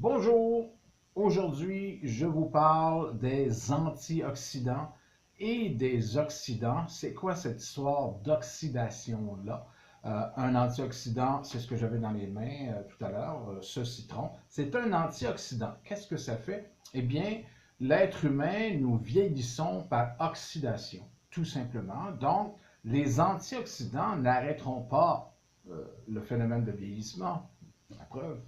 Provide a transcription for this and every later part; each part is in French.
Bonjour, aujourd'hui je vous parle des antioxydants et des oxydants. C'est quoi cette histoire d'oxydation-là? Un antioxydant, c'est ce que j'avais dans les mains tout à l'heure, ce citron. C'est un antioxydant. Qu'est-ce que ça fait? Eh bien, l'être humain, nous vieillissons par oxydation, tout simplement. Donc, les antioxydants n'arrêteront pas le phénomène de vieillissement, la preuve.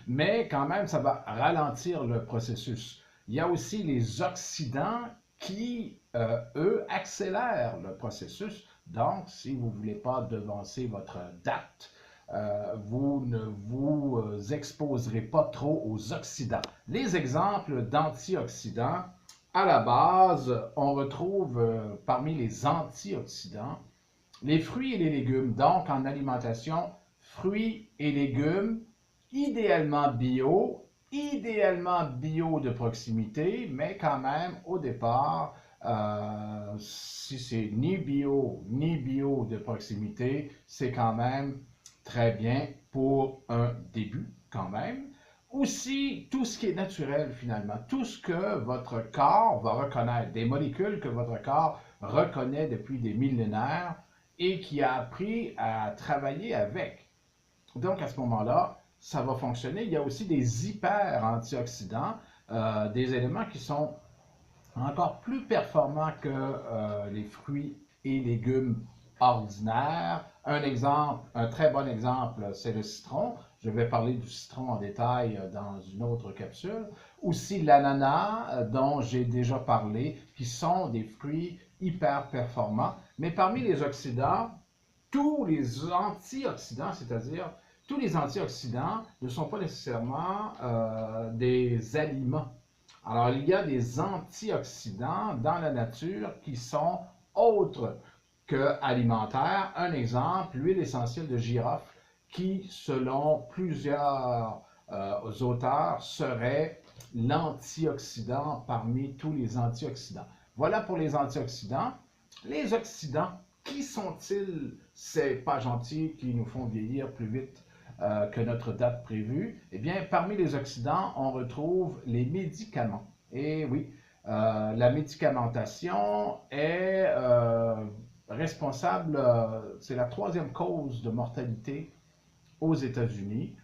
Mais quand même, ça va ralentir le processus. Il y a aussi les oxydants qui, eux, accélèrent le processus. Donc, si vous ne voulez pas devancer votre date, vous ne vous exposerez pas trop aux oxydants. Les exemples d'antioxydants, à la base, on retrouve parmi les antioxydants les fruits et les légumes. Donc, en alimentation, fruits et légumes, idéalement bio de proximité, mais quand même, au départ, si c'est ni bio de proximité, c'est quand même très bien pour un début, quand même. Aussi, tout ce qui est naturel, finalement, tout ce que votre corps va reconnaître, des molécules que votre corps reconnaît depuis des millénaires et qui a appris à travailler avec. Donc, à ce moment-là, ça va fonctionner. Il y a aussi des hyper-antioxydants, des éléments qui sont encore plus performants que les fruits et légumes ordinaires. Un exemple, un très bon exemple, c'est le citron. Je vais parler du citron en détail dans une autre capsule. Aussi l'ananas, dont j'ai déjà parlé, qui sont des fruits hyper performants. Mais parmi les oxydants, tous les antioxydants, c'est-à-dire tous les antioxydants ne sont pas nécessairement des aliments. Alors, il y a des antioxydants dans la nature qui sont autres que alimentaires. Un exemple, l'huile essentielle de girofle, qui, selon plusieurs auteurs, serait l'antioxydant parmi tous les antioxydants. Voilà pour les antioxydants. Les oxydants, qui sont-ils, ces pas gentils qui nous font vieillir plus vite que notre date prévue? Eh bien, parmi les oxydants, on retrouve les médicaments. Et oui, la médicamentation est responsable, c'est la troisième cause de mortalité aux États-Unis.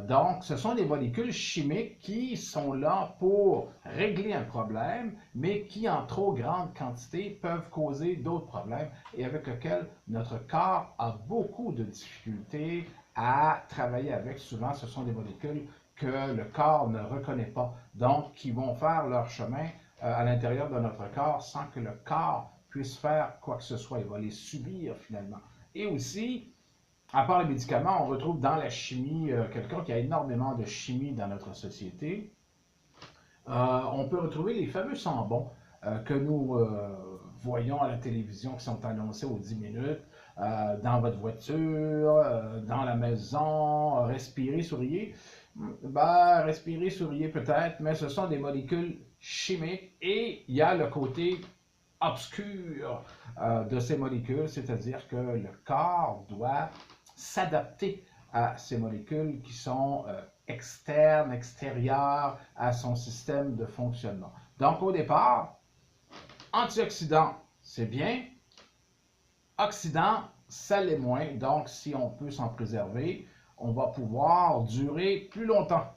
Donc, ce sont des molécules chimiques qui sont là pour régler un problème, mais qui, en trop grande quantité, peuvent causer d'autres problèmes et avec lesquels notre corps a beaucoup de difficultés à travailler avec. Souvent, ce sont des molécules que le corps ne reconnaît pas, donc qui vont faire leur chemin à l'intérieur de notre corps sans que le corps puisse faire quoi que ce soit. Il va les subir finalement. Et aussi, à part les médicaments, on retrouve dans la chimie, quelqu'un qui a énormément de chimie dans notre société. On peut retrouver les fameux sambons que nous voyons à la télévision qui sont annoncés aux 10 minutes, dans votre voiture, dans la maison, respirer, souriez. Ben, respirer, souriez peut-être, mais ce sont des molécules chimiques et il y a le côté obscur de ces molécules, c'est-à-dire que le corps doit s'adapter à ces molécules qui sont externes, extérieures à son système de fonctionnement. Donc au départ, antioxydants, c'est bien. Oxydants, ça l'est moins. Donc si on peut s'en préserver, on va pouvoir durer plus longtemps.